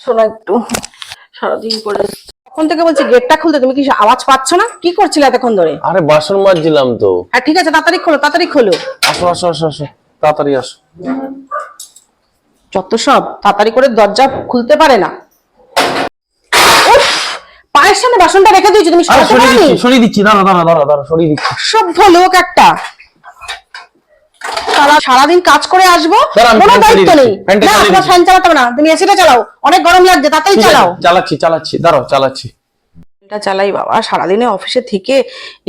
শোনো একটু, সারাদিন পরে তখন থেকে বলছি গেটটা খুলতে, তুমি কি আওয়াজ পাচ্ছ না? কি করছিলে এতক্ষণ ধরে? আরে বাসন মাজছিলাম তো। হ্যাঁ ঠিক আছে, তাড়াতাড়ি খোলো, তাড়াতাড়ি খোলো। আসো আসো আসো আসো, তাড়াতাড়ি আসো। যত সব, তাড়াতাড়ি করে দরজা খুলতে পারে না। উফ, পায়ের সামনে বাসনটা রেখে দিয়েছো, তুমি সরাতে পারোনি? সরিয়ে দিচ্ছি, দাঁড়া দাঁড়া দাঁড়া দাঁড়া, সরিয়ে দিচ্ছি। সভ্য লোক একটা। সারাদিন কাজ করে আসবো, কোনো দায়িত্ব নেই। না, তোমার ফ্যান চালাতে হবে না, তুমি এসিটা চালাও, অনেক গরম লাগছে, তাড়াতাড়ি চালাও। চালাচ্ছি চালাচ্ছি, দাঁড়াও চালাচ্ছি। এটা চালাই বাবা, সারাদিনে অফিসে থেকে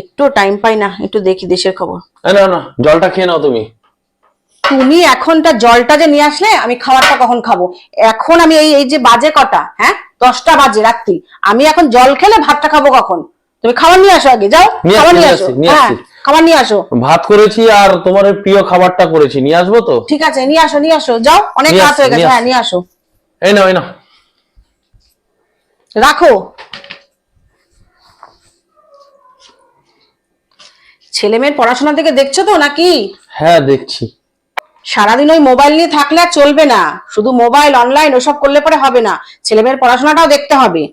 একটু টাইম পাই না, একটু দেখি দেশের খবর। না না, জলটা খেয়ে নাও তুমি। তুমি এখনটা জলটা যে নিয়ে আসলে, আমি খাবারটা কখন খাবো? এখন আমি এই যে বাজে কটা, হ্যাঁ 10টা বাজে রাত্রি, আমি এখন জল খেলে ভাতটা খাবো কখন? তুমি খাবার নিয়ে আসো, আগে যাও খাবার নিয়ে আসো। হ্যাঁ খাবার নিয়ে আসো। ভাত করেছি আর তোমার প্রিয় খাবারটা করেছি, নিয়ে আসবো তো? ঠিক আছে, নিয়ে আসো নিয়ে আসো, যাও, অনেক রাত হয়ে গেছে। হ্যাঁ নিয়ে আসো। এই নাও এই নাও, রাখো। ছেলে মেয়ের পড়াশোনা থেকে দেখছো তো নাকি? হ্যাঁ দেখছি। সারাদিন ওই মোবাইল নিয়ে থাকলে আর চলবে না, শুধু মোবাইল অনলাইন ওসব করলে পরে হবে না, ছেলে মেয়ের পড়াশোনাটাও দেখতে হবে।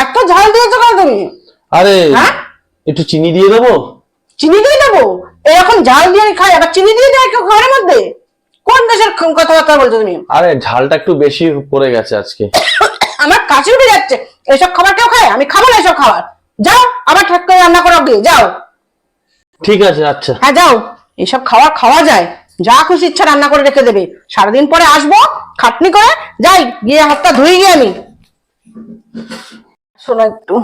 এত ঝাল দিয়েছো কেন তুমি? আরে হ্যাঁ, একটু চিনি দিয়ে দেবো? চিনি দিয়ে দেবো? এরকম ঝাল দিয়ে খাই, আবার চিনি দিয়ে দেয় কেউ খাবারের মধ্যে? কোন দেশের কথাবার্তা বলছো তুমি? আরে ঝালটা একটু বেশি পড়ে গেছে আজকে। আমার কাছে উঠে যাচ্ছে, এসব খাবার কেউ খায়? আমি খাবো না এসব খাবার। যাও, আবার ঠাক করে রান্না করো গিয়ে, যাও। ঠিক আছে আচ্ছা। হ্যাঁ যাও, এসব খাবার খাওয়া যায়? যা খুশি ইচ্ছা রান্না করে রেখে দেবে, সারাদিন পরে আসবো খাটনি করে, যাই গিয়ে হাতটা ধুয়ে গিয়ে আমি। শোনো একটু,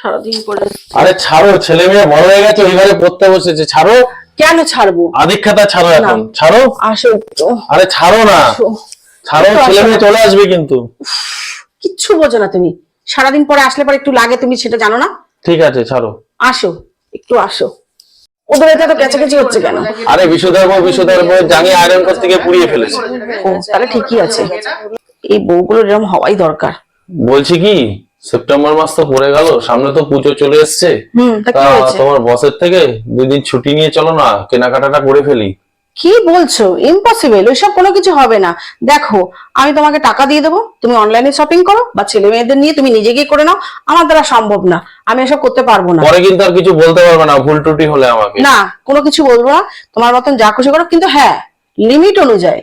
সারাদিন পরে। আরে ছাড়ো, ছেলে মেয়ে বড় হয়ে গেছে, ওইভাবে পড়তে বসেছে, ছাড়ো। কেন ছাড়বো? আদিক্ষাতা ছাড়ো এখন, ছাড়ো। আসো একটু। আরে ছাড়ো না, ছাড়ো, ছেলে মেয়ে চলে আসবে কিন্তু। কিচ্ছু বোঝো না তুমি, সারাদিন পরে আসলে পরে একটু লাগে, তুমি সেটা জানো না? ঠিক আছে ছাড়ো। আসো একটু, আসো। ওদের এটা তো কেচাকেচি হচ্ছে কেন? আরে বিশুদ্ধের বই জানি আয়রন করতে গিয়ে পুড়িয়ে ফেলেছে। ও তাহলে ঠিকই আছে, এই বউগুলোর এরকম হওয়াই দরকার। বলছি কি, সেপ্টেম্বর মাস তো পড়ে গেল, সামনে তো পুজো চলে এসছে। তোমার বসের থেকে 2 দিন ছুটি নিয়ে চলো না, কেনাকাটাটা করে ফেলি। কি বলছো? ইম্পসিবল, ওইসব কোনো কিছু হবে না। দেখো, আমি তোমাকে টাকা দিয়ে দেবো, তুমি অনলাইনে শপিং করো, বা ছেলে মেয়েদের নিয়ে তুমি নিজে গিয়ে করে নাও, আমার দ্বারা সম্ভব না, আমি এসব করতে পারবো না। পরে কিন্তু আর কিছু বলতে পারবে না, ভুল ত্রুটি হলে আমাকে। না, কোনো কিছু বলবো না, তোমার মতন যা খুশি করো, কিন্তু হ্যাঁ লিমিট অনুযায়ী।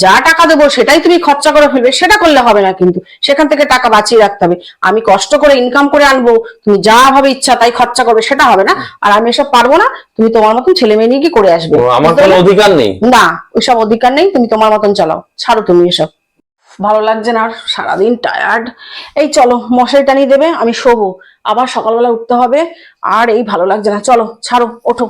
যা টাকা দেবো সেটাই তুমি খরচা করে ফেলবে, সেটা করলে হবে না, কিন্তু সেখান থেকে টাকা বাঁচিয়ে রাখতে হবে। আমি কষ্ট করে ইনকাম করে আনবো, তুমি যা ভাবে ইচ্ছা তাই খরচা করবে, সেটা হবে না। আর আমি এসব পারবো না, তুমি তোমার মতন ছেলে মেয়ে নিয়ে কি করে আসবে? আমার কোনো অধিকার নেই? না, ওইসব অধিকার নেই, তুমি তোমার মতন চালাও, ছাড়ো তুমি এসব। ভালো লাগছে না আর, সারাদিন টায়ার্ড। এই চলো, মশারি টানিয়ে দেবে, আমি শোবো, আবার সকালবেলা উঠতে হবে। আর এই ভালো লাগছে না, চলো ছাড়ো, ওঠো।